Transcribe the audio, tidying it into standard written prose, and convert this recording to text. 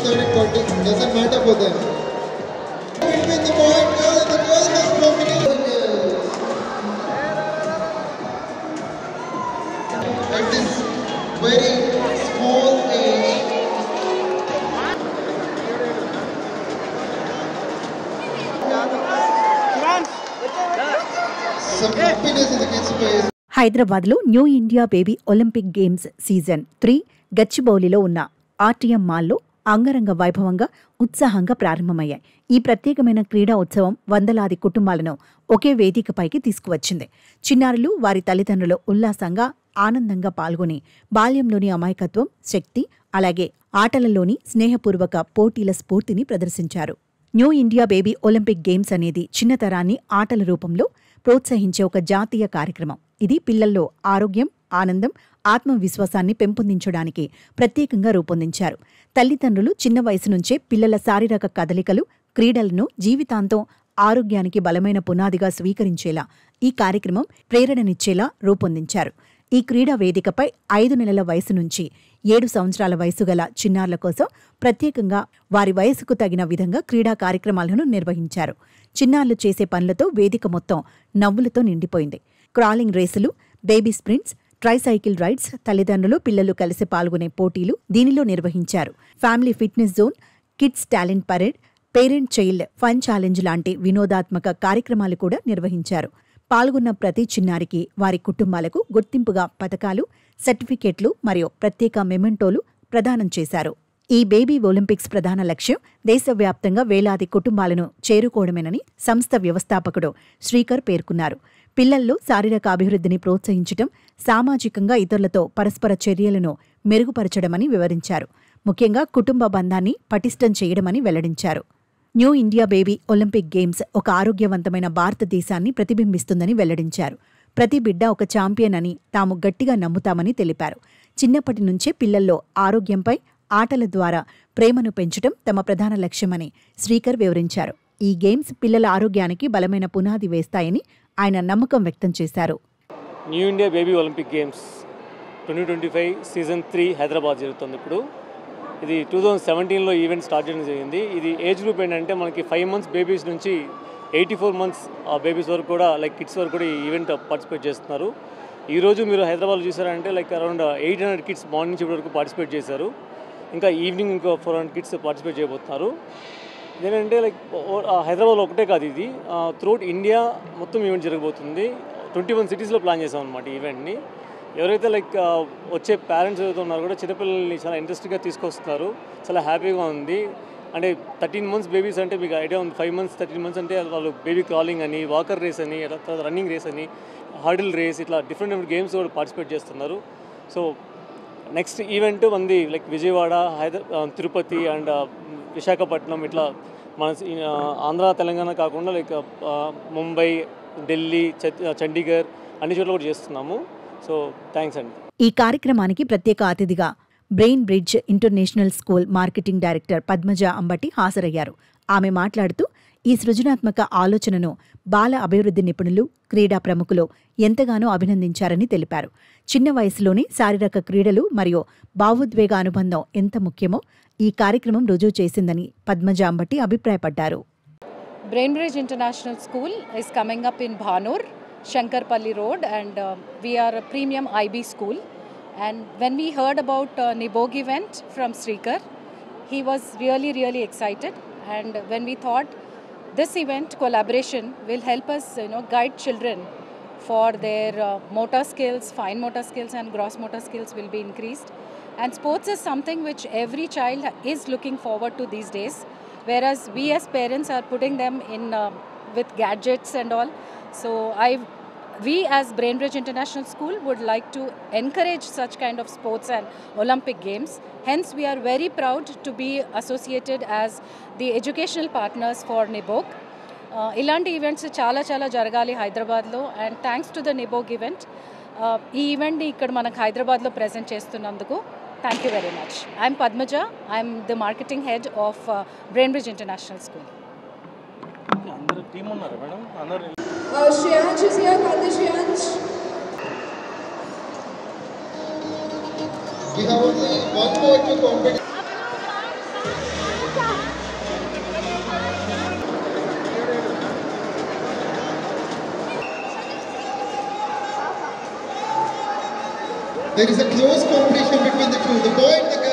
third and 40. Doesn't matter for them. Between the boy and girl, the girl has dominated. At this very small age, some happiness in the kids' face. హైదరాబాద్లో new India baby Olympic games season 3 గచ్చిబౌలిలో ఉన్న RTM మాల్లో అంగరంగ వైభవంగా ఉత్సాహంగా ప్రారంభమయ్యాయి. ఈ ప్రత్యేకమైన క్రీడా ఉత్సవం వందలాది కుటుంబాలను ఒకే వేదికపైకి తీసుకువచ్చింది. చిన్నారులు వారి తల్లిదండ్రులు ఉల్లాసంగా ఆనందంగా పాల్గొని బాల్యంలోని అమాయకత్వం, శక్తి, అలాగే ఆటలలోని స్నేహపూర్వక పోటీల స్ఫూర్తిని ప్రదర్శించారు. New India baby Olympic games అనేది చిన్నతరాన్ని ఆటల రూపంలో ప్రోత్సహించే ఒక జాతీయ కార్యక్రమం. ఇది పిల్లల్లో ఆరోగ్యం, ఆనందం, ఆత్మవిశ్వాసాన్ని పెంపొందించడానికి ప్రత్యేకంగా రూపొందించారు. తల్లిదండ్రులు చిన్న వయసు నుంచే పిల్లల శారీరక కదలికలు, క్రీడలను జీవితాంతం ఆరోగ్యానికి బలమైన పునాదిగా స్వీకరించేలా ఈ కార్యక్రమం ప్రేరణనిచ్చేలా రూపొందించారు. ఈ క్రీడా వేదికపై 5 నెలల వయసు నుంచి 7 సంవత్సరాల వయసు గల చిన్నారుల కోసం ప్రత్యేకంగా వారి వయసుకు తగిన విధంగా క్రీడా కార్యక్రమాలను నిర్వహించారు. చిన్నారులు చేసే పనులతో వేదిక మొత్తం నవ్వులతో నిండిపోయింది. క్రాలింగ్ రేసులు, బేబీ స్ప్రింట్స్, ట్రైసైకిల్ రైడ్స్, తల్లిదండ్రులు, పిల్లలు కలిసి పాల్గొనే పోటీలు దీనిలో నిర్వహించారు. Family fitness zone, kids talent parade, parent child fun challenge లాంటి వినోదాత్మక కార్యక్రమాలు కూడా నిర్వహించారు. పాల్గొన్న ప్రతి చిన్నారికి వారి కుటుంబాలకు గుర్తింపుగా పతకాలు, సర్టిఫికేట్లు మరియు ప్రత్యేక మెమెంటోలు ప్రదానం చేశారు. ఈ బేబీ ఒలింపిక్స్ ప్రధాన లక్ష్యం దేశవ్యాప్తంగా వేలాది కుటుంబాలను చేరుకోవడమేనని సంస్థ వ్యవస్థాపకుడు శ్రీకర్ పేర్కొన్నారు. పిల్లల్లో శారీరక అభివృద్ధిని ప్రోత్సహించడం, సామాజికంగా ఇతరులతో పరస్పర చర్యలను మెరుగుపరచడమని వివరించారు. ముఖ్యంగా కుటుంబ బంధాన్ని పటిష్టం చేయడమని వెల్లడించారు. New India baby Olympic games ఒక ఆరోగ్యవంతమైన భారతదేశాన్ని ప్రతిబింబిస్తుందని వెల్లడించారు. ప్రతి బిడ్డ ఒక ఛాంపియన్ అని తాము గట్టిగా నమ్ముతామని తెలిపారు. చిన్నప్పటి నుంచే పిల్లల్లో ఆరోగ్యంపై ఆటల ద్వారా ప్రేమను పెంచడం తమ ప్రధాన లక్ష్యమని శ్రీకర్ వివరించారు. ఈ గేమ్స్ పిల్లల ఆరోగ్యానికి బలమైన పునాది వేస్తాయని ఆయన నమ్మకం వ్యక్తం చేశారు. New India baby Olympic games 2025 season 3 Hyderabad జరుగుతుంది. ఇప్పుడు ఇది 2017లో ఈవెంట్ స్టార్ట్ చేయడం జరిగింది. ఇది ఏజ్ గ్రూప్ ఏంటంటే మనకి 5 months బేబీస్ నుంచి 84 months బేబీస్ వరకు కూడా లైక్ కిడ్స్ వరకు కూడా ఈ ఈవెంట్ పార్టిసిపేట్ చేస్తున్నారు. ఈరోజు మీరు హైదరాబాద్లో చూసారంటే లైక్ అరౌండ్ 800 కిడ్స్ మార్నింగ్ నుంచి ఇప్పటి వరకు పార్టిసిపేట్ చేశారు. ఇంకా ఈవినింగ్ ఇంకో 400 కిడ్స్ పార్టిసిపేట్ చేయబోతున్నారు. ఇదేంటంటే లైక్ హైదరాబాద్లో ఒకటే కాదు, ఇది త్రూఅవుట్ ఇండియా మొత్తం ఈవెంట్ జరగబోతుంది. 21 cities ప్లాన్ చేసాం అనమాట ఈవెంట్ని. ఎవరైతే లైక్ వచ్చే పేరెంట్స్ ఎవరైతే ఉన్నారో కూడా చిన్నపిల్లల్ని చాలా ఇంట్రెస్ట్గా తీసుకొస్తున్నారు. చాలా హ్యాపీగా ఉంది. అంటే 13 months బేబీస్ అంటే మీకు ఐడియా ఉంది. 5 months 13 months అంటే వాళ్ళు బేబీ క్రాలింగ్ అని, వాకర్ రేస్ అని, తర్వాత రన్నింగ్ రేస్ అని, హర్డిల్ రేస్, ఇట్లా డిఫరెంట్ గేమ్స్ కూడా పార్టిసిపేట్ చేస్తున్నారు. సో నెక్స్ట్ ఈవెంట్ మంది లైక్ విజయవాడ, తిరుపతి అండ్ విశాఖపట్నం, ఇట్లా మన ఆంధ్ర తెలంగాణ కాకుండా లైక్ ముంబై, ఢిల్లీ, చండీగఢ్ అన్ని చోట్ల కూడా చేస్తున్నాము. సో థ్యాంక్స్ అండి. ఈ కార్యక్రమానికి ప్రత్యేక అతిథిగా brain bridge international school marketing director Padmaja Ambati హాజరయ్యారు. ఆమె మాట్లాడుతూ ఈ సృజనాత్మక ఆలోచనను బాల అభివృద్ధి నిపుణులు, క్రీడా ప్రముఖులు ఎంతగానో అభినందించారని తెలిపారు. చిన్న వయసులోనే శారీరక క్రీడలు మరియు భావోద్వేగ అనుబంధం ఎంత ముఖ్యమో ఈ కార్యక్రమం రుజువు చేసిందని పద్మజ అంబటి అభిప్రాయపడ్డారు. Brain bridge international school is coming up in Bhanur, Shankarpalli Road, and we are a premium IB school. And when we heard about Nibog event from Srikar, he was really excited. And when we thought this event collaboration will help us, guide children for their motor skills, fine motor skills and gross motor skills will be increased. And sports is something which every child is looking forward to these days, whereas we as parents are putting them in with gadgets and all. So we as Brainbridge International School would like to encourage such kind of sports and Olympic games. Hence we are very proud to be associated as the educational partners for NIBOG. ఇలాంటి ఈవెంట్స్ చాలా జరగాలి హైదరాబాద్లో. And thanks to the NIBOG event, ఈ ఈవెంట్ని ఇక్కడ మనకు హైదరాబాద్లో ప్రజెంట్ చేస్తున్నందుకు thank you very much. I'm Padmaja, I'm the marketing head of Brainbridge International School. Shreyansh is here. Kande Shreyansh. We have only one more to compete. There is a close competition between the two. The boy and the